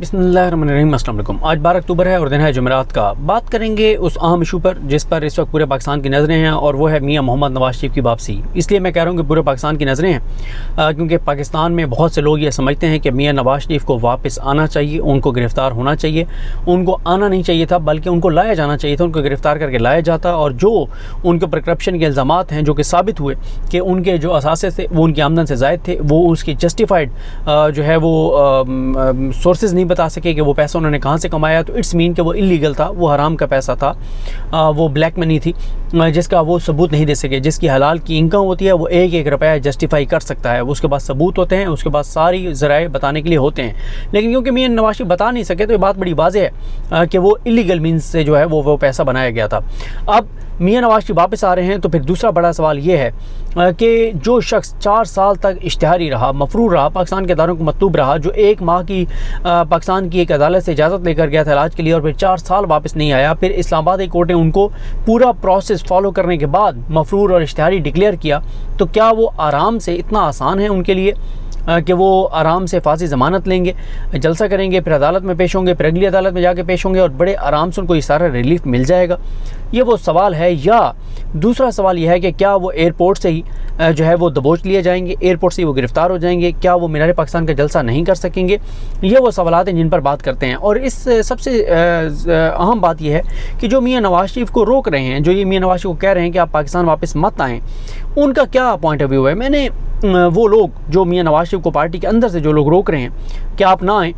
बिस्मिल्लाहिर्रहमानिर्रहीम। अस्सलाम वालेकुम। आज 12 अक्टूबर है और दिन है जुमेरात का। बात करेंगे उस अहम इशू पर जिस पर इस वक्त पूरे पाकिस्तान की नज़रें हैं और वो है मियां मोहम्मद नवाज शरीफ की वापसी। इसलिए मैं कह रहा हूँ कि पूरे पाकिस्तान की नज़रें हैं क्योंकि पाकिस्तान में बहुत से लोग ये समझते हैं कि मियां नवाज शरीफ को वापस आना चाहिए, उनको गिरफ़्तार होना चाहिए। उनको आना नहीं चाहिए था बल्कि उनको लाया जाना चाहिए था, उनको गिरफ़्तार करके लाया जाता और जो उनके ऊपर करप्शन के इल्ज़ामात हैं जो कि साबित हुए कि उनके जो असासे थे वो उनकी आमदन से ज़ायद थे, वो उसकी जस्टिफाइड जो है वो सोर्सेज नहीं बता सके कि वो पैसा उन्होंने कहाँ से कमाया। तो इट्स मीन कि वो इलीगल था, वो हराम का पैसा था, वो ब्लैक मनी थी जिसका वो सबूत नहीं दे सके। जिसकी हलाल की इनकम होती है वो एक एक रुपया जस्टिफाई कर सकता है, उसके बाद सबूत होते हैं, उसके बाद सारी ज़राए बताने के लिए होते हैं। लेकिन क्योंकि मियां नवाज शरीफ बता नहीं सके तो ये बात बड़ी वाज़ेह है कि वो इलीगल मीन्स से जो है वो पैसा बनाया गया था। अब मियां नवाज शरीफ वापस आ रहे हैं तो फिर दूसरा बड़ा सवाल ये है कि जो शख्स 4 साल तक इश्तिहारी रहा, मफरूर रहा, पाकिस्तान के इदारों को मतलूब रहा, जो 1 माह की पाकिस्तान की एक अदालत से इजाज़त लेकर गया था इलाज के लिए और फिर 4 साल वापस नहीं आया, फिर इस्लामाबाद कोर्ट ने उनको पूरा प्रोसेस फॉलो करने के बाद मफरूर और इश्तिहारी डिक्लेयर किया, तो क्या वो आराम से इतना आसान है उनके लिए कि वो आराम से फांसी ज़मानत लेंगे, जलसा करेंगे, फिर अदालत में पेश होंगे, फिर अगली अदालत में जाके पेश होंगे और बड़े आराम से उनको ये सारा रिलीफ मिल जाएगा? ये वो सवाल है। या दूसरा सवाल यह है कि क्या वो एयरपोर्ट से ही जो है वो दबोच लिए जाएंगे, एयरपोर्ट से ही वो गिरफ़्तार हो जाएंगे, क्या वो मीनार पाकिस्तान का जलसा नहीं कर सकेंगे? ये वो सवालात हैं जिन पर बात करते हैं। और इस सबसे अहम बात यह है कि जो मियां नवाज शरीफ को रोक रहे हैं, जो ये मियां नवाज शरीफ को कह रहे हैं कि आप पाकिस्तान वापस मत आएँ, उनका क्या पॉइंट ऑफ व्यू है? मैंने वो लोग जो मियां नवाज शरीफ को पार्टी के अंदर से जो लोग रोक रहे हैं कि आप ना आएँ,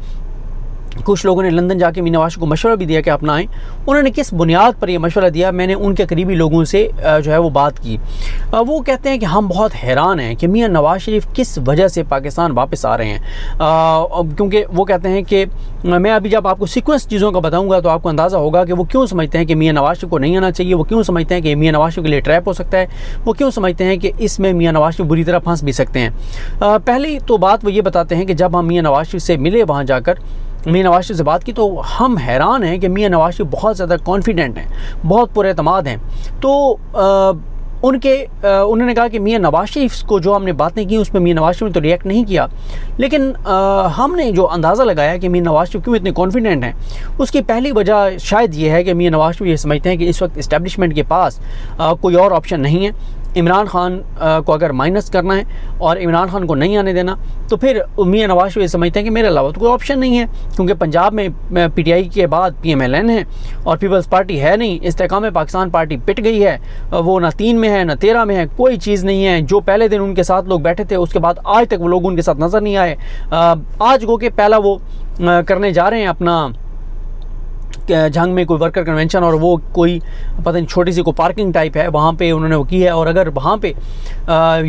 कुछ लोगों ने लंदन जाके मियां नवाज शरीफ को मशवरा भी दिया कि आप ना आएँ। उन्होंने किस बुनियाद पर यह मशवरा दिया? मैंने उनके करीबी लोगों से जो है वो बात की। वो कहते हैं कि हम बहुत हैरान हैं कि मियां नवाज शरीफ किस वजह से पाकिस्तान वापस आ रहे हैं, क्योंकि वो कहते हैं कि मैं अभी जब आपको सीक्वेंस चीज़ों का बताऊंगा तो आपको अंदाज़ा होगा कि वो क्यों समझते हैं कि मियां नवाज शरीफ को नहीं आना चाहिए, वो क्यों समझते हैं कि मियां नवाज शरीफ के लिए ट्रैप हो सकता है, वो क्यों समझते हैं कि इसमें मियां नवाज शरीफ बुरी तरह फंस भी सकते हैं। पहली तो बात वो ये बताते हैं कि जब हम मियां नवाज शरीफ से मिले, वहाँ जाकर मियां नवाज शरीफ से बात की, तो हम हैरान हैं कि मियां नवाज शरीफ बहुत ज़्यादा कॉन्फिडेंट हैं, बहुत पुरएतमाद हैं। तो उन्होंने कहा कि मियां नवाज शरीफ को जो हमने बातें की उसमें मियां नवाज शरीफ ने तो रिएक्ट नहीं किया, लेकिन हमने जो अंदाज़ा लगाया कि मियां नवाज शरीफ क्यों इतने कॉन्फिडेंट हैं, उसकी पहली वजह शायद ये है कि मियां नवाज शरीफ ये समझते हैं कि इस वक्त इस्टेब्लिशमेंट के पास कोई और ऑप्शन नहीं है। इमरान खान को अगर माइनस करना है और इमरान खान को नहीं आने देना, तो फिर मियां नवाज शरीफ ये समझते हैं कि मेरे अलावा तो कोई ऑप्शन नहीं है, क्योंकि पंजाब में PTI के बाद PMLN है और पीपल्स पार्टी है नहीं, इस्तेकाम पाकिस्तान पार्टी पिट गई है, वो ना 3 में है ना 13 में है, कोई चीज़ नहीं है। जो पहले दिन उनके साथ लोग बैठे थे उसके बाद आज तक वो लोग उनके साथ नज़र नहीं आए। आज गो के पहला वो करने जा रहे हैं अपना जंग में कोई वर्कर कन्वेंशन, और वो कोई पता नहीं छोटी सी कोई पार्किंग टाइप है, वहाँ पे उन्होंने वो की है। और अगर वहाँ पे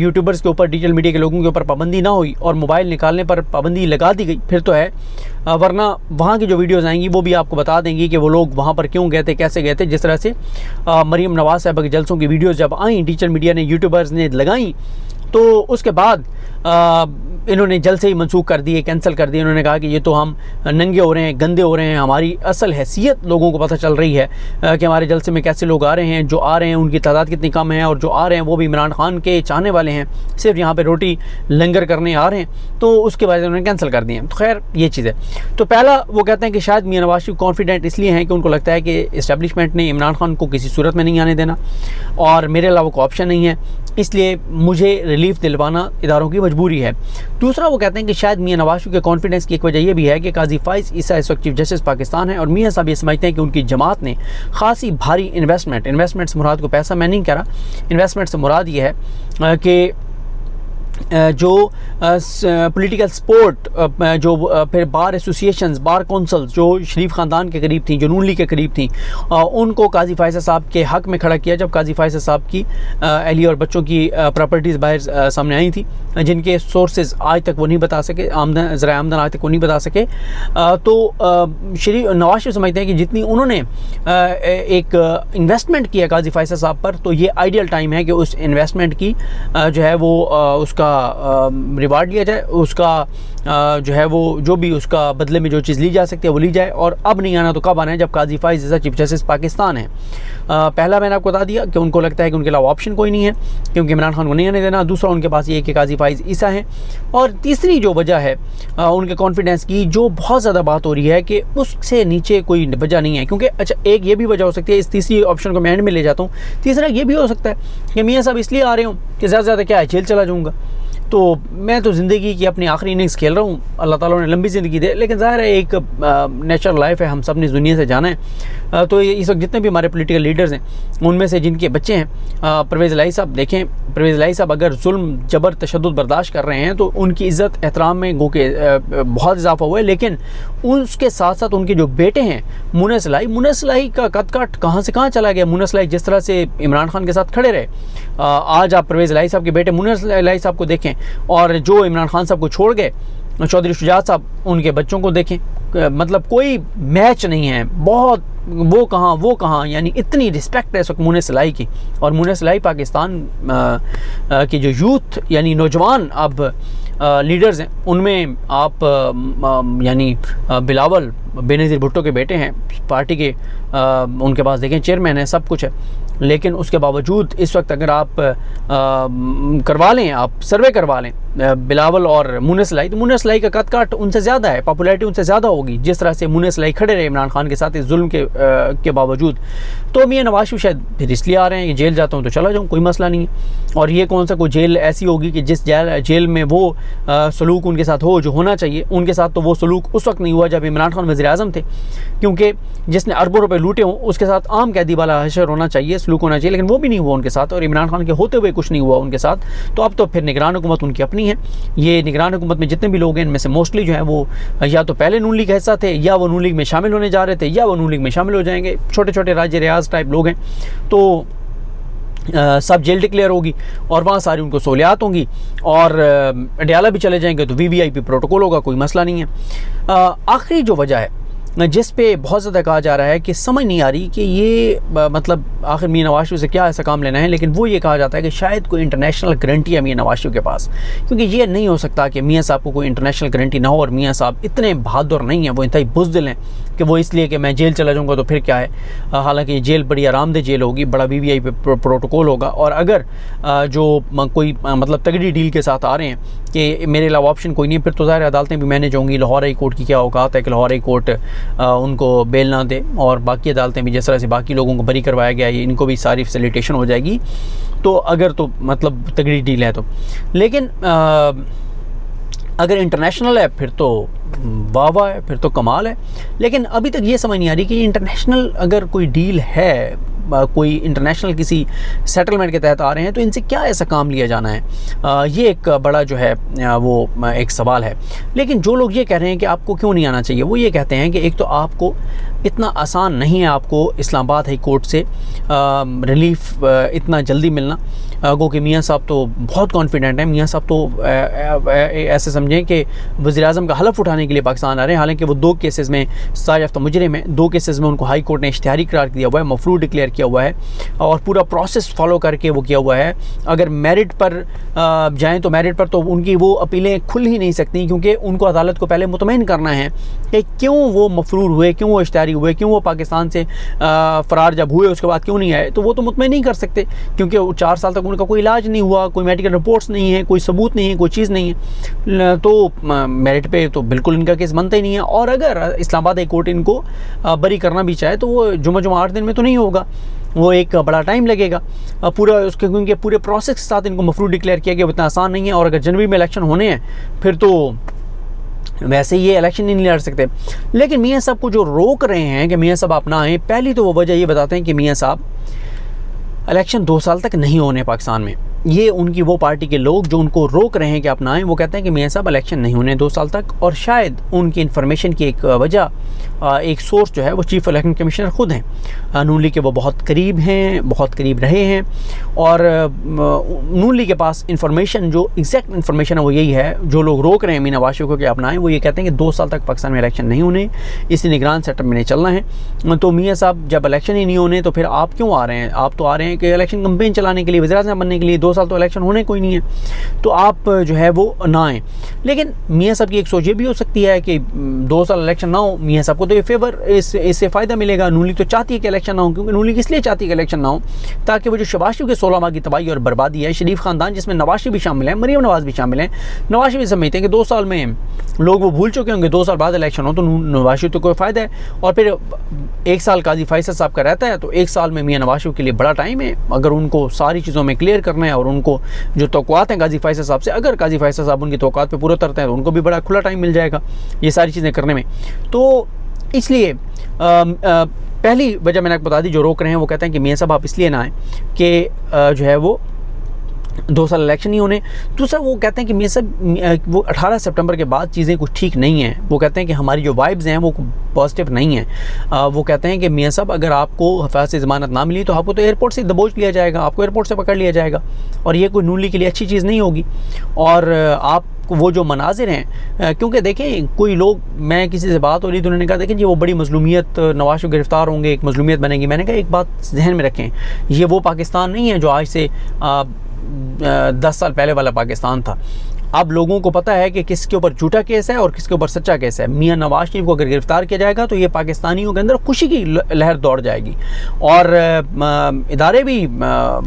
यूट्यूबर्स के ऊपर, डिजिटल मीडिया के लोगों के ऊपर पाबंदी ना हुई और मोबाइल निकालने पर पाबंदी लगा दी गई फिर तो है, वरना वहाँ की जो वीडियोज़ आएंगी वो भी आपको बता देंगी कि वो लोग वहाँ पर क्यों गए थे, कैसे गए थे। जिस तरह से मरीम नवाज साहब के जलसों की वीडियोज़ जब आई, डिजिटल मीडिया ने, यूट्यूबर्स ने लगाई, तो उसके बाद इन्होंने जलसे ही मनसूख कर दिए, कैंसिल कर दिए। इन्होंने कहा कि ये तो हम नंगे हो रहे हैं, गंदे हो रहे हैं, हमारी असल हैसियत लोगों को पता चल रही है कि हमारे जलसे में कैसे लोग आ रहे हैं, जो आ रहे हैं उनकी तादाद कितनी कम है, और जो आ रहे हैं वो भी इमरान खान के चाहने वाले हैं, सिर्फ यहाँ पे रोटी लंगर करने आ रहे हैं, तो उसके बाद उन्होंने कैंसिल कर दिए। तो खैर ये चीज़ है। तो पहला वो कहते हैं कि शायद मियां नवाज शरीफ कॉन्फिडेंट इसलिए हैं कि उनको लगता है कि इस्टेब्लिशमेंट ने इमरान खान को किसी सूरत में नहीं आने देना और मेरे अलावा कोई ऑप्शन नहीं है, इसलिए मुझे रिलीफ दिलवाना इदारों की मजबूरी है। दूसरा वो कहते हैं कि शायद मियां नवाज शरीफ के कॉन्फिडेंस की एक वजह यह भी है कि काजी फाइज ईसा इस वक्त चीफ जस्टिस पाकिस्तान है और मियां साहब ये समझते हैं कि उनकी जमात ने खासी भारी इन्वेस्टमेंट से मुराद को पैसा मैं नहीं कह रहा, इन्वेस्टमेंट से मुराद ये है कि जो पॉलिटिकल सपोर्ट, जो फिर बार एसोसिएशंस, बार काउंसिल्स जो शरीफ ख़ानदान के करीब थी, जो नून लीग के करीब थी, उनको काजी फायसा साहब के हक़ में खड़ा किया जब काजी फायसा साहब की अहली और बच्चों की प्रॉपर्टीज़ बाहर सामने आई थी, जिनके सोर्सेज आज तक वो नहीं बता सके, ज़राए आमदन आज तक वो नहीं बता सके। तो शरीफ नवाज शरीफ समझते हैं कि जितनी उन्होंने एक इन्वेस्टमेंट किया काजी फायसा साहब पर, तो ये आइडियल टाइम है कि उस इन्वेस्टमेंट की जो है वो उसका उसका रिवार्ड लिया जाए, उसका जो है वो जो भी उसका बदले में जो चीज़ ली जा सकती है वो ली जाए। और अब नहीं आना तो कब आना है, जब काजी फाइज जैसा चीफ जस्टिस पाकिस्तान है। पहला मैंने आपको बता दिया कि उनको लगता है कि उनके अलावा ऑप्शन कोई नहीं है, क्योंकि इमरान खान को नहीं आने देना। दूसरा, उनके पास ये कि काजी फाइज ईसा हैं। और तीसरी जो वजह है उनके कॉन्फिडेंस की, जो बहुत ज़्यादा बात हो रही है कि उससे नीचे कोई वजह नहीं है। क्योंकि अच्छा, एक ये भी वजह हो सकती है, इस तीसरी ऑप्शन को मैं एंड में ले जाता हूँ। तीसरा ये भी हो सकता है कि मियाँ साहब इसलिए आ रहे हूँ कि ज़्यादा से ज़्यादा क्या है, जेल चला जाऊँगा। तो मैं तो ज़िंदगी की अपनी आखिरी इनिंग्स खेल रहा हूँ, अल्लाह ताला ने लंबी ज़िंदगी दे। लेकिन ज़ाहिर है एक नेचुरल लाइफ है, हम सब ने दुनिया से जाना है। तो इस वक्त जितने भी हमारे पॉलिटिकल लीडर्स हैं, उनमें से जिनके बच्चे हैं, परवेज़ इलाही साहब देखें, परवेज़ इलाही साहब अगर जुल्म जबर तशद्दुद बर्दाश्त कर रहे हैं तो उनकी इज़्ज़त एहतराम में गो के बहुत इजाफा हुआ है। लेकिन उसके साथ साथ उनके जो बेटे हैं मुनस इलाही का कद काट कहाँ से कहाँ चला गया। मुनस इलाही जिस तरह से इमरान खान के साथ खड़े रहे, आज आप परवेज़ इलाही साहब के बेटे मुनस इलाही साहब को देखें, और जो इमरान खान साहब को छोड़ गए चौधरी शुजात साहब, उनके बच्चों को देखें। मतलब कोई मैच नहीं है, बहुत वो कहाँ, यानी इतनी रिस्पेक्ट है इस वक्त मुनस इलाही की। और मुनस इलाही पाकिस्तान की जो यूथ यानी नौजवान अब लीडर्स हैं, उनमें आप यानी बिलावल बेनज़ीर भुट्टो के बेटे हैं, पार्टी के उनके पास देखें चेयरमैन है, सब कुछ है। लेकिन उसके बावजूद इस वक्त अगर आप करवा लें, आप सर्वे करवा लें बिलावल और मुनस इलाही, तो मुनस इलाही का कद काट उनसे ज़्यादा है, पॉपुलैरिटी उनसे ज़्यादा होगी। जिस तरह से मुनस इलाही खड़े रहे इमरान खान के साथ इस जुल्म के बावजूद। तो मियां नवाज शरीफ शायद फिर इसलिए आ रहे हैं कि जेल जाता हूँ तो चला जाऊँ, कोई मसला नहीं है। और ये कौन सा कोई जेल ऐसी होगी कि जिस जेल में वो सलूक उनके साथ हो जो होना चाहिए, उनके साथ तो वो सलूक उस वक्त नहीं हुआ जब इमरान खान वज़ीर आज़म थे। क्योंकि जिसने अरबों रुपए लूटे हों उसके साथ आम कैदी वाला हशर होना चाहिए, सलूक होना चाहिए, लेकिन वो भी नहीं हुआ उनके साथ। और इमरान खान के होते हुए कुछ नहीं हुआ उनके साथ। तो अब तो फिर निगरान हुकूमत उनकी अपनी है। ये निगरान हुकूमत में जितने भी लोग हैं, इनमें से मोस्टली जो है वो या तो पहले नून लीग का हिस्सा थे, या वो नून लीग में शामिल होने जा रहे थे, या वो नून लीग में शामिल हो जाएंगे। छोटे छोटे राज्य रियाज टाइप लोग हैं। तो सब जेल डिक्लेयर होगी और वहाँ सारी उनको सहूलियात होंगी। और अडयाला भी चले जाएंगे तो VVIP प्रोटोकॉल होगा, कोई मसला नहीं है। आखिरी जो वजह है जिस पे बहुत ज़्यादा कहा जा रहा है कि समझ नहीं आ रही कि ये मतलब आखिर मियां नवाज शरीफ से क्या ऐसा काम लेना है, लेकिन वो ये कहा जाता है कि शायद कोई इंटरनेशनल गारंटी है मियां नवाज शरीफ के पास। क्योंकि ये नहीं हो सकता कि मियां साहब को कोई इंटरनेशनल गारंटी ना हो, और मियां साहब इतने बहादुर नहीं हैं, वो इंतहाई बुज़दिल हैं कि वो इसलिए कि मैं जेल चला जाऊँगा तो फिर क्या है। हालांकि जेल बड़ी आरामदेह जेल होगी, बड़ा VVIP प्रोटोकॉल होगा। और अगर जो कोई मतलब तगड़ी डील के साथ आ रहे हैं कि मेरे अलावा ऑप्शन कोई नहीं, फिर तो ज़ाहिर अदालतें भी मैनेज होंगी। लाहौर हाई कोर्ट की क्या औकात है कि लाहौर हाई कोर्ट उनको बेल ना दे, और बाकी अदालतें भी जिस तरह से बाकी लोगों को बरी करवाया गया है, इनको भी सारी फैसिलिटेशन हो जाएगी। तो अगर तो मतलब तगड़ी डील है तो। लेकिन अगर इंटरनेशनल है फिर तो वाह है, फिर तो कमाल है। लेकिन अभी तक ये समझ नहीं आ रही कि इंटरनेशनल अगर कोई डील है, कोई इंटरनेशनल किसी सेटलमेंट के तहत आ रहे हैं, तो इनसे क्या ऐसा काम लिया जाना है। ये एक बड़ा जो है वो एक सवाल है। लेकिन जो लोग ये कह रहे हैं कि आपको क्यों नहीं आना चाहिए, वो ये कहते हैं कि एक तो आपको इतना आसान नहीं है आपको इस्लामाबाद हाई कोर्ट से रिलीफ इतना जल्दी मिलना। गो कि मियाँ साहब तो बहुत कॉन्फिडेंट हैं। मियाँ साहब तो ऐसे समझें कि वज़ीर आज़म का हलफ उठाने के लिए पाकिस्तान आ रहे हैं। हालांकि वो 2 केसेस में सजा याफ्ता मुजरिम है, 2 केसेस में उनको हाई कोर्ट ने इश्तिहारी करार दिया हुआ है, मफरूर डिक्लेयर किया हुआ है, और पूरा प्रोसेस फॉलो करके वो किया हुआ है। अगर मेरिट पर जाएँ तो मेरिट पर तो उनकी वो अपीलें खुल ही नहीं सकती, क्योंकि उनको अदालत को पहले मुतमईन करना है कि क्यों वो मफरूर हुए, क्यों वो इश्तिहारी हुए, क्यों वो पाकिस्तान से फ़रार जब हुए उसके बाद क्यों नहीं आए। तो वो तो मुतमईन नहीं कर सकते, क्योंकि 4 साल तक उनका कोई इलाज नहीं हुआ, कोई मेडिकल रिपोर्ट्स नहीं है, कोई सबूत नहीं है, कोई चीज़ नहीं है। तो मेरिट पे तो बिल्कुल इनका केस बनता ही नहीं है। और अगर इस्लामाबाद हाई कोर्ट इनको बरी करना भी चाहे तो वो जुम्मा 8 दिन में तो नहीं होगा, वो एक बड़ा टाइम लगेगा पूरा उसके, क्योंकि पूरे प्रोसेस के साथ इनको मफरूर डिक्लेयर किया गया, इतना आसान नहीं है। और अगर जनवरी में इलेक्शन होने हैं फिर तो वैसे ये इलेक्शन नहीं लड़ सकते। लेकिन मियाँ साहब को जो रोक रहे हैं कि मियाँ साहब आप ना आएँ, पहली तो वो वजह ये बताते हैं कि मियाँ साहब इलेक्शन 2 साल तक नहीं होने पाकिस्तान में। ये उनकी वो पार्टी के लोग जो उनको रोक रहे हैं कि आप ना आएँ, वो कहते हैं कि मियाँ साहब इलेक्शन नहीं होने 2 साल तक। और शायद उनकी इन्फॉर्मेशन की एक वजह, एक सोर्स जो है वो चीफ इलेक्शन कमिश्नर ख़ुद हैं। नून लीग के वो बहुत करीब हैं, बहुत करीब रहे हैं। और नून लीग के पास इन्फॉर्मेशन जो एग्जैक्ट इन्फॉर्मेशन है वो यही है। जो लोग रोक रहे हैं मियाँ नवाज शरीफ को कि आप ना आएँ, वो ये कहते हैं कि 2 साल तक पाकिस्तान में इलेक्शन नहीं होने, इसी निगरान सेटअप में नहीं चलना है। तो मियाँ साहब जब इलेक्शन ही नहीं होने तो फिर आप क्यों आ रहे हैं? आप तो आ रहे हैं कि इलेक्शन कैंपेन चलाने के लिए, वज़ीर आज़म बनने के लिए, 2 साल तो इलेक्शन होने कोई नहीं है, तो आप जो है वो ना आएँ। लेकिन मियाँ साहब की एक सोच ये भी हो सकती है कि 2 साल इलेक्शन ना हो, मियाँ साहब को तो ये फेवर इससे फ़ायदा मिलेगा। नून लीग तो चाहती है कि इलेक्शन ना हो, क्योंकि नून लीग इसलिए चाहती है कि इलेक्शन ना हो ताकि वो जो शहबाज शरीफ के 16 माह की तबाही और बर्बादी है, शरीफ ख़ानदान जिसमें नवाज शरीफ भी शामिल है, मरीम नवाज भी शामिल है, नवाज शरीफ समझते हैं कि 2 साल में लोग वो भूल चुके होंगे, 2 साल बाद इलेक्शन हो तो नवाज शरीफ तो कोई फ़ायदा है। और फिर 1 साल काजी फैसल साहब का रहता है, तो 1 साल में मियाँ नवाज शरीफ के लिए बड़ा टाइम है। अगर उनको सारी चीज़ों में क्लियर करना है और उनको जो तवक्कुआत हैं काजी फैसल साहब से, अगर काजी फैसल साहब उनकी तवक्कुआत पे पूरा उतरते हैं तो उनको भी बड़ा खुला टाइम मिल जाएगा ये सारी चीज़ें करने में। तो इसलिए पहली वजह मैंने आपको बता दी, जो रोक रहे हैं वो कहते हैं कि मियाँ साहब आप इसलिए ना आएँ कि जो है वो 2 साल इलेक्शन नहीं होने। दूसरा वो कहते हैं कि मियाँ साहब वो 18 सितंबर के बाद चीज़ें कुछ ठीक नहीं हैं। वो कहते हैं कि हमारी जो वाइब्स हैं वो पॉजिटिव नहीं है। वो कहते हैं कि मियाँ साहब अगर आपको हिफाजत से ज़मानत ना मिली तो आपको तो एयरपोर्ट से दबोच लिया जाएगा, आपको एयरपोर्ट से पकड़ लिया जाएगा, और ये कोई नून लीग के लिए अच्छी चीज़ नहीं होगी। और आप वो जो मनाजिर हैं, क्योंकि देखें कोई लोग, मैं किसी से बात हो रही तो उन्होंने कहा देखें जी वो बड़ी मजलूमियत, नवाज शरीफ गिरफ्तार होंगे एक मजलूमियत बनेगी। मैंने कहा एक बात जहन में रखें, ये वो पाकिस्तान नहीं है जो आज से 10 साल पहले वाला पाकिस्तान था। अब लोगों को पता है कि किसके ऊपर झूठा केस है और किसके ऊपर सच्चा केस है। मियाँ नवाज शरीफ को अगर गिरफ्तार किया जाएगा तो ये पाकिस्तानियों के अंदर खुशी की लहर दौड़ जाएगी, और इदारे भी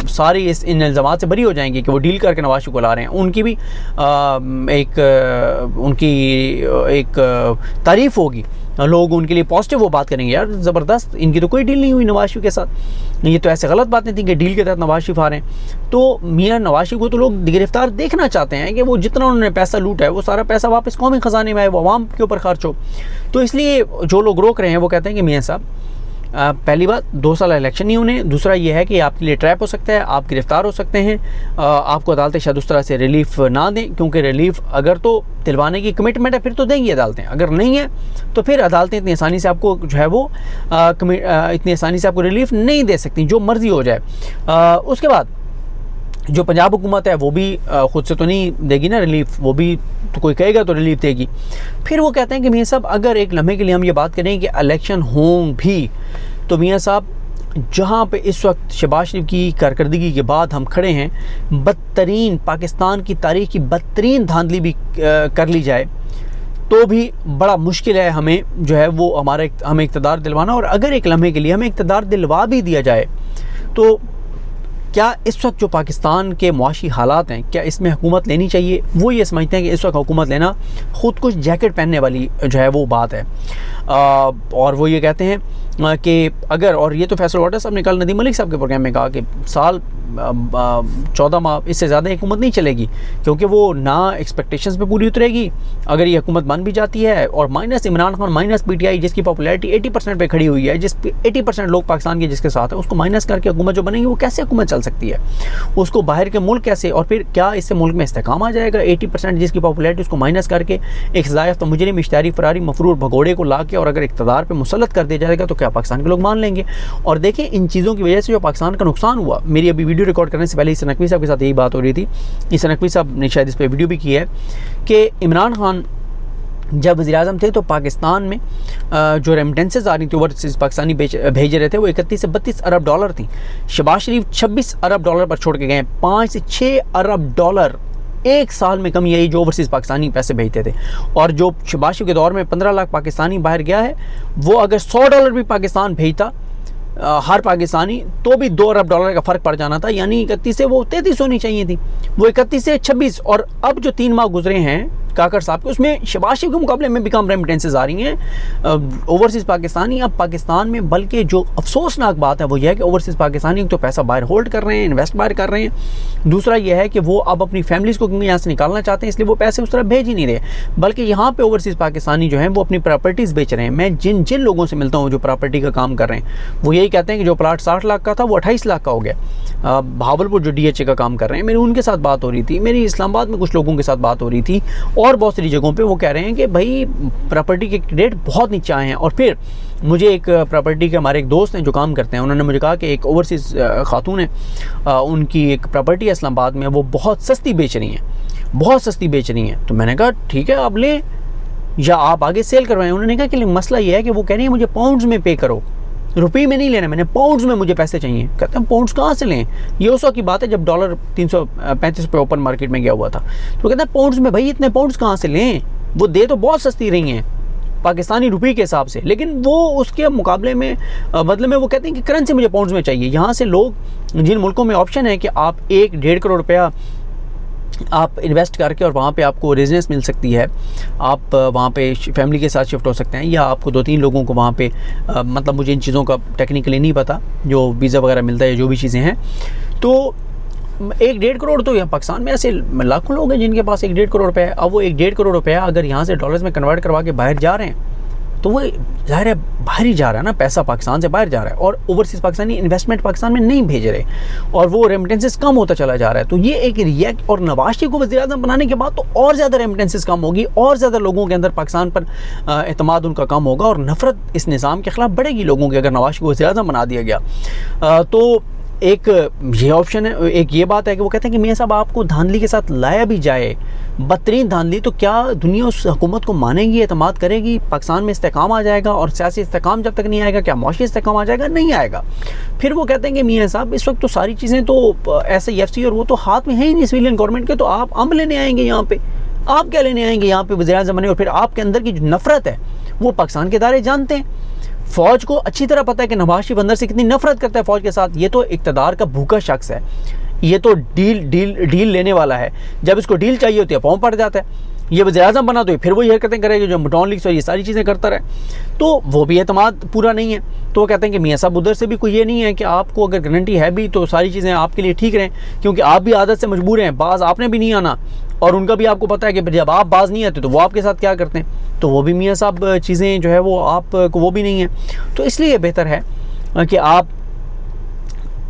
सारी इन इल्ज़ामात से बरी हो जाएंगे कि वो डील करके नवाज शरीफ को ला रहे हैं। उनकी भी एक तारीफ़ होगी, लोग उनके लिए पॉजिटिव वो बात करेंगे, यार ज़बरदस्त, इनकी तो कोई डील नहीं हुई नवाज शरीफ के साथ, ये तो ऐसे गलत बातें थी कि डील के तहत नवाज शरीफ आ रहे हैं। तो मियाँ नवाज शरीफ को तो लोग गिरफ्तार देखना चाहते हैं कि वो जितना उन्होंने पैसा लूटा है वो सारा पैसा वापस कौमी ख़जाने में आए, वो आवाम के ऊपर खर्च हो। तो इसलिए जो लोग रोक रहे हैं वो कहते हैं कि मियाँ साहब पहली बात 2 साल इलेक्शन नहीं होने, दूसरा ये है कि आपके लिए ट्रैप हो सकता है, आप गिरफ्तार हो सकते हैं, आपको अदालतें शायद उस तरह से रिलीफ ना दें, क्योंकि रिलीफ अगर तो दिलवाने की कमिटमेंट है फिर तो देंगी अदालतें, अगर नहीं है तो फिर अदालतें इतनी आसानी से आपको जो है वो इतनी आसानी से आपको रिलीफ नहीं दे सकती, जो मर्ज़ी हो जाए। उसके बाद जो पंजाब हुकूमत है वो भी ख़ुद से तो नहीं देगी ना रिलीफ, वो भी तो कोई कहेगा तो रिलीफ देगी। फिर वो कहते हैं कि मियाँ साहब अगर एक लम्हे के लिए हम ये बात करें कि इलेक्शन हों भी, तो मियाँ साहब जहाँ पे इस वक्त शहबाज शरीफ की कारकर्दगी के बाद हम खड़े हैं, बदतरीन पाकिस्तान की तारीख़ की बदतरीन धांधली भी कर ली जाए तो भी बड़ा मुश्किल है हमें जो है वो हमें इक़्तिदार दिलवाना। और अगर एक लम्हे के लिए हमें इक़्तिदार दिलवा भी दिया जाए तो क्या इस वक्त जो पाकिस्तान के मुआशी हालात हैं, क्या इसमें हुकूमत लेनी चाहिए? वो ये समझते हैं कि इस वक्त हुकूमत लेना ख़ुद कुछ जैकेट पहनने वाली जो है वो बात है। और वो ये कहते हैं कि अगर, और ये तो फैसल वाटर साहब ने कल नदीम मलिक साहब के प्रोग्राम में कहा कि साल 14 माह इससे ज़्यादा हुकूमत नहीं चलेगी, क्योंकि वो ना एक्सपेक्टेशंस पे पूरी उतरेगी अगर ये हुकूमत बन भी जाती है। और minus Imran Khan minus PTI जिसकी पॉपुलैरिटी 80% पे खड़ी हुई है, जिस 80% लोग पाकिस्तान के जिसके साथ है, उसको माइनस करके हुकूमत जो बनेगी वो कैसे हुकूमत चल सकती है? उसको बाहर के मुल्क कैसे, और फिर क्या इससे मुल्क में इस्तेकाम आ जाएगा? 80% जिसकी पॉपुलैरिटी उसको माइनस करके एक ज़ायफ़ मुजरिम इश्तिहारी फरारी मफरूर भगोड़े को ला के और अगर इक़्तिदार पे मुसल्लत कर दिया जाएगा तो क्या पाकिस्तान के लोग मान लेंगे? और देखें इन चीज़ों की वजह से जो पाकिस्तान का नुकसान हुआ, मेरी अभी वीडियो रिकॉर्ड करने से पहले इस नकवी साहब के साथ यही बात हो रही थी, इस नकवी साहब ने शायद इस पर वीडियो भी की है कि इमरान खान जब वज़ीर-ए-आज़म थे तो पाकिस्तान में जो रेमिटेंसेस आ रही थी ओवरसीज़ पाकिस्तानी भेज रहे थे वो 31 से 32 अरब डॉलर थी। शहबाज शरीफ 26 अरब डॉलर पर छोड़ के गए, 5 से 6 अरब डॉलर एक साल में कमी आई जो ओवरसीज़ पाकिस्तानी पैसे भेजते थे। और जो शहबाज शरीफ के दौर में 15 लाख पाकिस्तानी बाहर गया है, वो अगर 100 डॉलर भी पाकिस्तान भेजता हर पाकिस्तानी तो भी 2 अरब डॉलर का फ़र्क पड़ जाना था, यानी 31 से वो 33 होनी चाहिए थी, वो 31 से 26। और अब जो 3 माह गुजरे हैं काकर साहब के, उसमें शहबाज शरीफ के मुकाबले में भी कम रेमिटेंसेस आ रही हैं ओवरसीज़ पाकिस्तानी अब पाकिस्तान में। बल्कि जो अफसोसनाक बात है वो यह है कि ओवरसीज़ पाकिस्तानी तो पैसा बाहर होल्ड कर रहे हैं, इन्वेस्ट बाहर कर रहे हैं। दूसरा यह है कि वो अब अपनी फैमिलीज़ को क्योंकि यहाँ से निकालना चाहते हैं, इसलिए वो पैसे उस तरफ भेज ही नहीं रहे, बल्कि यहाँ पे ओवरसीज़ पाकिस्तानी जो हैं वो अपनी प्रॉपर्टीज़ बेच रहे हैं। मैं जिन लोगों से मिलता हूँ जो प्रॉपर्टी का काम कर रहे हैं, वो यही कहते हैं कि जो प्लाट 60 लाख का था वो 28 लाख का हो गया। भावलपुर जो DHA का काम कर रहे हैं, मेरी उनके साथ बात हो रही थी, मेरी इस्लामाबाद में कुछ लोगों के साथ बात हो रही थी, और बहुत सारी जगहों पे वो कह रहे हैं कि भाई प्रॉपर्टी के रेट बहुत नीचे आए हैं। और फिर मुझे एक प्रॉपर्टी के हमारे एक दोस्त हैं जो काम करते हैं, उन्होंने मुझे कहा कि एक ओवरसीज़ खातून है, उनकी एक प्रॉपर्टी है इस्लामाबाद में, वो बहुत सस्ती बेच रही हैं, बहुत सस्ती बेच रही हैं। तो मैंने कहा ठीक है आप लें या आप आगे सेल करवाएं। उन्होंने कहा कि मसला ये है कि वो कह रही है मुझे पाउंड्स में पे करो, रुपये में नहीं लेना, मैंने पाउंड्स में मुझे पैसे चाहिए। कहते हैं पाउंड्स कहाँ से लें? ये उस वक्त की बात है जब डॉलर 335 रुपये ओपन मार्केट में गया हुआ था। तो कहते हैं पाउंड्स में, भाई इतने पाउंड्स कहाँ से लें? वो दे तो बहुत सस्ती रही हैं पाकिस्तानी रुपये के हिसाब से, लेकिन वो उसके मुकाबले में बदले में वो कहते हैं कि करेंसी मुझे पाउंड्स में चाहिए। यहाँ से लोग, जिन मुल्कों में ऑप्शन है कि आप 1-1.5 करोड़ रुपया आप इन्वेस्ट करके और वहाँ पे आपको रेजिडेंस मिल सकती है, आप वहाँ पे फैमिली के साथ शिफ्ट हो सकते हैं, या आपको 2-3 लोगों को वहाँ पे मतलब मुझे इन चीज़ों का टेक्निकली नहीं पता, जो वीज़ा वगैरह मिलता है, जो भी चीज़ें हैं। तो 1-1.5 करोड़, तो यहाँ पाकिस्तान में ऐसे लाखों लोग हैं जिनके पास 1-1.5 करोड़ रुपये है। अब वो 1-1.5 करोड़ रुपया अगर यहाँ से डॉलर्स में कन्वर्ट करवा के बाहर जा रहे हैं, तो वो ज़ाहिर है बाहर ही जा रहा है ना, पैसा पाकिस्तान से बाहर जा रहा है, और ओवरसीज़ पाकिस्तानी इन्वेस्टमेंट पाकिस्तान में नहीं भेज रहे, और वो रेमिटेंसेस कम होता चला जा रहा है। तो ये एक रिएक्ट, और नवाज शरीफ को वज़ीर-ए-आज़म बनाने के बाद तो और ज़्यादा रेमिटेंसेस कम होगी, और ज़्यादा लोगों के अंदर पाकिस्तान पर एतमाद उनका कम होगा, और नफ़रत इस निज़ाम के ख़िलाफ़ बढ़ेगी लोगों की, अगर नवाज शरीफ को वज़ीर-ए-आज़म बना दिया गया। तो एक ये ऑप्शन है, एक ये बात है कि वो कहते हैं कि मियाँ साहब आपको धांधली के साथ लाया भी जाए, बदतरीन धांधली, तो क्या दुनिया उस हुकूमत को मानेगी, एतमाद करेगी, पाकिस्तान में इस्तेकाम आ जाएगा? और सियासी इस्तेकाम जब तक नहीं आएगा, क्या मुआशी इस्तेकाम आ जाएगा? नहीं आएगा। फिर वो कहते हैं कि मियाँ साहब इस वक्त तो सारी चीज़ें तो SIFC और वो तो हाथ में है ही नहीं सिविलियन गवर्नमेंट के, तो आप अम्ब लेने आएंगे यहाँ पे? आप क्या लेने आएंगे यहाँ पे वज़ीर-ए-आज़म बने? और फिर आपके अंदर की जो नफ़रत है वो पाकिस्तान के इदारे जानते हैं, फ़ौज को अच्छी तरह पता है कि नवाज शरीफ अंदर से कितनी नफरत करता है फ़ौज के साथ। ये तो इक़्तिदार का भूखा शख्स है, ये तो डील लेने वाला है, जब इसको डील चाहिए होती है पाँव पड़ जाता है। ये वज़ीर-ए-आज़म बना तो फिर वही हरकतें करेगा जो मुटॉन लीग्स और ये सारी चीज़ें करता रहे, तो वो भी एतमाद पूरा नहीं है। तो वो कहते हैं कि मियाँ साहब उधर से भी कोई ये नहीं है कि आपको अगर गारंटी है भी तो सारी चीज़ें आपके लिए ठीक रहें, क्योंकि आप भी आदत से मजबूर हैं, बाज़ आपने भी नहीं आना, और उनका भी आपको पता है कि जब आप बाज़ नहीं आते तो वो आपके साथ क्या करते हैं, तो वो भी मियाँ साहब चीज़ें जो है वो आपको वो भी नहीं है। तो इसलिए बेहतर है कि आप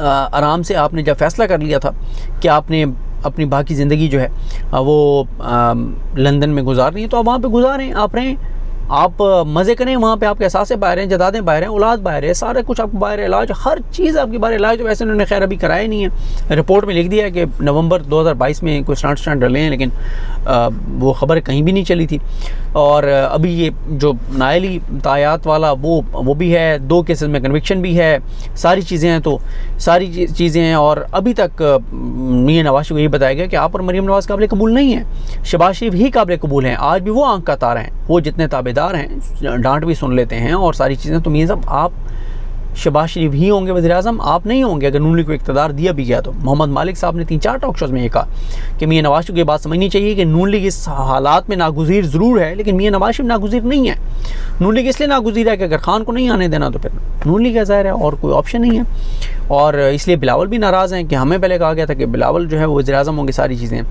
आराम से, आपने जब फ़ैसला कर लिया था कि आपने अपनी बाकी ज़िंदगी जो है वो लंदन में गुजारनी है, तो आप वहाँ पे गुजारें, आप रहें, आप मज़े करें वहाँ पे। आपके एहसास बाहर हैं, जदादें बाहर हैं, औलाद बाहर है, सारा कुछ आपको बाहर है, इलाज, हर चीज़ आपकी बाहर इलाज। तो वैसे उन्होंने खैर अभी कराया नहीं है, रिपोर्ट में लिख दिया है कि नवंबर 2022 में कोई स्टार्ट डले हैं, लेकिन वो ख़बर कहीं भी नहीं चली थी। और अभी ये जो नायली तायात वाला वो भी है, 2 केसेस में कन्विक्शन भी है, सारी चीज़ें हैं, तो सारी चीज़ें हैं। और अभी तक मियां नवाज शरीफ को ये बताया गया कि आप और मरीम नवाज़ काबिल कबूल नहीं है, शहबाज शरीफ ही काबिल कबूल हैं। आज भी वो आंख का तारा हैं, वो जितने ताबेदार हैं डांट भी सुन लेते हैं और सारी चीज़ें। तो मियां साहब आप शहबाज शरीफ ही होंगे वज़ीर-ए-आज़म, आप नहीं होंगे अगर नून लीग को इक़्तिदार दिया भी गया तो। मोहम्मद मालिक साहब ने 3-4 टॉक शोज़ में ये कहा कि मियां नवाज शरीफ को ये बात समझनी चाहिए कि नून लीग इस हालात में नागुज़ीर ज़रूर है, लेकिन मियां नवाज शरीफ नागुज़ीर नहीं है। नून लीग इसलिए नागुज़ीर है कि अगर खान को नहीं आने देना तो फिर नून लीग का ज़ाहिर है और कोई ऑप्शन नहीं है। और इसलिए बिलावल भी नाराज़ हैं कि हमें पहले कहा गया था कि बिलावल जो है वो वज़ीर-ए-आज़म होंगे, सारी चीज़ें।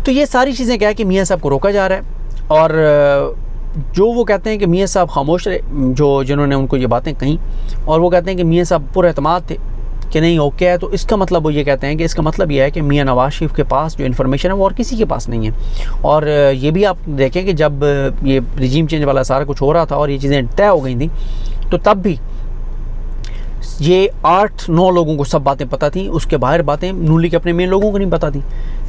तो ये सारी चीज़ें क्या है कि मियां साहब को रोका जा रहा है। और जो वो कहते हैं कि मियाँ साहब खामोश रहे, जिन्होंने उनको ये बातें कहीं, और वो कहते हैं कि मियाँ साहब पूरे एतमाद थे कि नहीं ओके है, तो इसका मतलब वो ये कहते हैं कि इसका मतलब ये है कि मियाँ नवाज शरीफ के पास जो इन्फॉर्मेशन है वो और किसी के पास नहीं है। और ये भी आप देखें कि जब ये रिजीम चेंज वाला सारा कुछ हो रहा था और ये चीज़ें तय हो गई थी, तो तब भी ये 8-9 लोगों को सब बातें पता थी, उसके बाहर बातें नून लीग के अपने मेन लोगों को नहीं पता थी,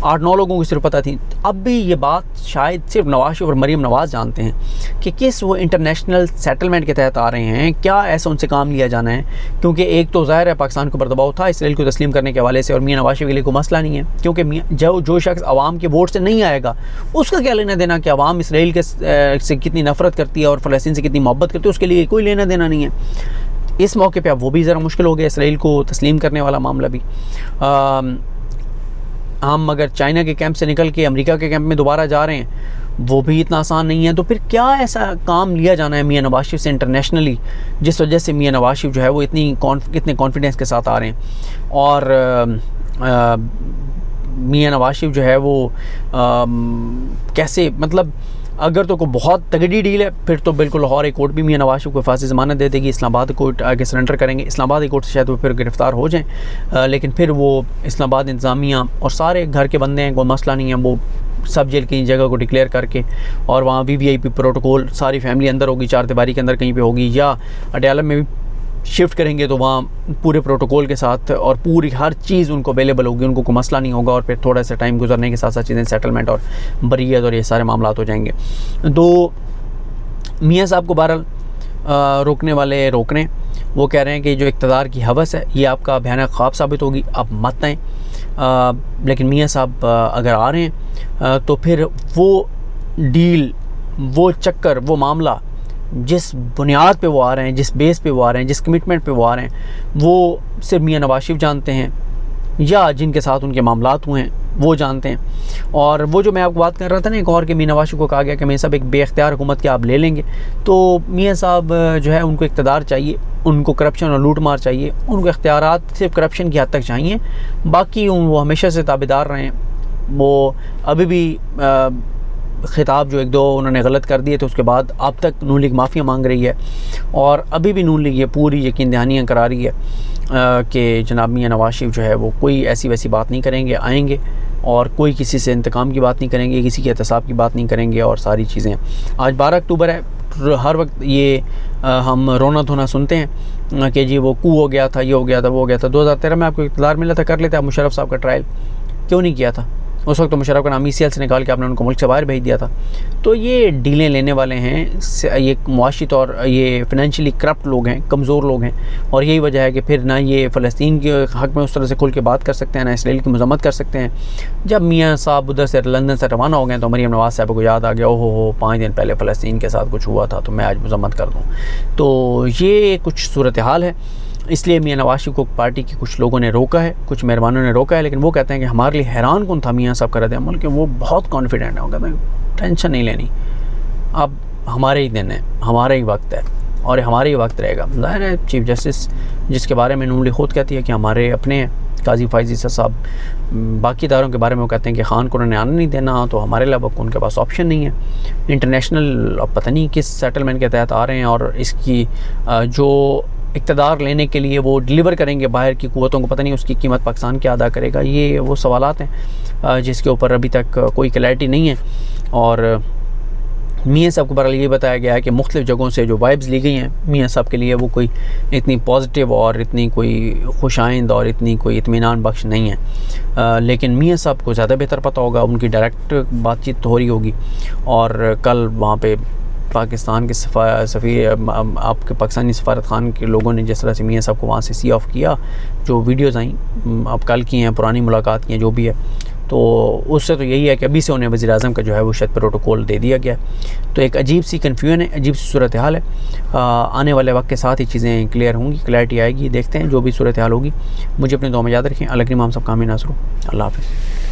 8-9 लोगों को सिर्फ पता थी। अब भी ये बात शायद सिर्फ नवाज शरीफ और मरीम नवाज़ जानते हैं कि किस वो इंटरनेशनल सेटलमेंट के तहत आ रहे हैं, क्या ऐसा उनसे काम लिया जाना है। क्योंकि एक तो ज़ाहिर है पाकिस्तान को बर्दबाव था इसराइल को तस्लीम करने के हवाले से, और मियाँ नवाज शरीफ के लिए कोई मसला नहीं है, क्योंकि जो शख्स आवाम के वोट से नहीं आएगा उसका क्या लेना देना कि आवाम इसराइल के से कितनी नफरत करती है और फ़लस्तीन से कितनी मोहब्बत करती है, उसके लिए कोई लेना देना नहीं है। इस मौके पे अब वो भी ज़रा मुश्किल हो गया, इसराइल को तस्लीम करने वाला मामला भी। हम अगर चाइना के कैंप से निकल के अमेरिका के कैंप में दोबारा जा रहे हैं, वो भी इतना आसान नहीं है। तो फिर क्या ऐसा काम लिया जाना है मियाँ नवाज शरीफ से इंटरनेशनली, जिस वजह से मियाँ नवाज शरीफ जो है वो इतने कॉन्फिडेंस के साथ आ रहे हैं। और मियाँ नवाज शरीफ जो है वो कैसे, मतलब अगर तो कोई बहुत तगड़ी डील है फिर तो बिल्कुल लाहौर हाई कोर्ट भी मियाँ नवाज शरीफ को फांसी ज़मानत दे देगी, इस्लामाबाद कोर्ट आगे सरेंडर करेंगे, इस्लामाबाद हाई कोर्ट से शायद वो फिर गिरफ़्तार हो जाएं, लेकिन फिर वो इस्लामाबाद इंतज़ामिया और सारे घर के बंदे हैं, कोई मसला नहीं है, वो सब जेल की जगह को डिक्लेयर करके और वहाँ VVIP प्रोटोकॉल सारी फैमिली अंदर होगी, 4 दीवारी के अंदर कहीं पे होगी, या अडयाला में भी शिफ्ट करेंगे तो वहाँ पूरे प्रोटोकॉल के साथ और पूरी हर चीज़ उनको अवेलेबल होगी, उनको कोई मसला नहीं होगा। और फिर थोड़ा सा टाइम गुजरने के साथ साथ चीज़ें सेटलमेंट और बरीयत और ये सारे मामला हो जाएंगे। तो मियाँ साहब को बहरहाल रोकने वाले रोक रहे हैं, वो कह रहे हैं कि जो इक़्तिदार की हवस है ये आपका भयानक ख्वाब साबित होगी, आप मत आएँ। लेकिन मियाँ साहब अगर आ रहे हैं तो फिर वो डील, वो चक्कर, वो मामला जिस बुनियाद पे वो आ रहे हैं, जिस बेस पे वो आ रहे हैं, जिस कमिटमेंट पे वो आ रहे हैं, वो सिर्फ मियाँ नवाज शरीफ जानते हैं या जिनके साथ उनके मामलात हुए हैं वो जानते हैं। और वो जो मैं आपको बात कर रहा था ना एक और कि मियाँ नवाज शरीफ को कहा गया कि मियाँ साहब एक बेख्तियार हुकूमत के आप ले लेंगे, तो मियाँ साहब जो है उनको इक़्तिदार चाहिए, उनको करप्शन और लूट मार चाहिए, उनको इख्तियारात सिर्फ करप्शन की हद तक चाहिए, बाकी वो हमेशा से ताबेदार रहे हैं। वो अभी भी ख़िताब जो एक दो उन्होंने गलत कर दिए थे उसके बाद अब तक नून लीग माफ़िया मांग रही है, और अभी भी नून लीग ये पूरी यकीन दहानियाँ करा रही है कि जनाब मियाँ नवाज शरीफ जो है वो कोई ऐसी वैसी बात नहीं करेंगे, आएंगे और कोई किसी से इंतकाम की बात नहीं करेंगे, किसी के एहतसाब की बात नहीं करेंगे और सारी चीज़ें। आज 12 अक्टूबर है, हर वक्त ये हम रोना धोना सुनते हैं कि जी वो कू हो गया था, ये हो गया था, वो हो गया था। 2013 में आपको इक़्तिदार मिला था, कर लेते आप मुशर्रफ साहब का ट्रायल, क्यों नहीं किया था? उस वक्त तो मुशर्रफ का नाम ECL से निकाल के आपने उनको मुल्क से बाहर भेज दिया था। तो ये डीलें लेने वाले हैं, ये मुआशी तौर ये फिनेंशियली करप्ट लोग हैं, कमज़ोर लोग हैं, और यही वजह है कि फिर ना ये फ़लस्तीन के हक़ में उस तरह से खुल के बात कर सकते हैं, ना इसराइल की मज़म्मत कर सकते हैं। जब मियाँ साहब उधर से लंदन से रवाना हो गए तो मरीम नवाज़ साहब को याद आ गया, ओहो हो 5 दिन पहले फ़लस्तीन के साथ कुछ हुआ था तो मैं आज मज़म्मत कर दूँ। तो ये कुछ सूरत हाल है, इसलिए मियाँ नवाज शरीफ को पार्टी के कुछ लोगों ने रोका है, कुछ मेहरबानों ने रोका है, लेकिन वो कहते हैं कि हमारे लिए हैरान कौन था मियाँ साहब का रद्द-ए-अमल, कि वो बहुत कॉन्फिडेंट है। वो कहते हैं टेंशन नहीं लेनी, अब हमारे ही दिन है, हमारा ही वक्त है और हमारा ही वक्त रहेगा। ज़ाहिर है चीफ जस्टिस जिसके बारे में नून लीग खुद कहती है कि हमारे अपने हैं, काजी फ़ाइज़ ईसा साहब, बाकी इदारों के बारे में वो कहते हैं कि ख़ान को उन्होंने आने नहीं देना, तो हमारे अलावा उनके पास ऑप्शन नहीं है। इंटरनेशनल पता नहीं किस सेटलमेंट के तहत आ रहे हैं और इसकी जो इक़्तिदार लेने के लिए वो डिलीवर करेंगे बाहर की क़ुव्वतों को, पता नहीं उसकी कीमत पाकिस्तान क्या अदा करेगा। ये वो सवालात हैं जिसके ऊपर अभी तक कोई क्लैरिटी नहीं है। और मियाँ साहब को बहरहाल ये बताया गया है कि मुख्तलिफ़ जगहों से जो वाइब्स ली गई हैं मियाँ साहब के लिए वो कोई इतनी पॉजिटिव और इतनी कोई खुशाइंद और इतनी कोई इत्मीनान बख्श नहीं है। लेकिन मियाँ साहब को ज़्यादा बेहतर पता होगा, उनकी डायरेक्ट बातचीत हो रही होगी। और कल वहाँ पे पाकिस्तान के सफ़ीर आपके पाकिस्तानी सफारत खान के लोगों ने जिस तरह से मियाँ साहब को वहाँ से सी ऑफ किया, जो वीडियोज़ आई अब कल की हैं, पुरानी मुलाकात की हैं, जो भी है, तो उससे तो यही है कि अभी से उन्हें वज़ीर आज़म का जो है वो शायद प्रोटोकॉल दे दिया गया है। तो एक अजीब सी कन्फ्यूजन है, अजीब सी सूरत हाल है। आने वाले वक्त के साथ ही चीज़ें क्लियर होंगी, क्लैरिटी आएगी, देखते हैं जो भी सूरत हाल होगी। मुझे अपने दुआ में याद रखें। अल्लाह करीम हम सब कामयाब नासर हो। अल्लाह हाफ़िज़।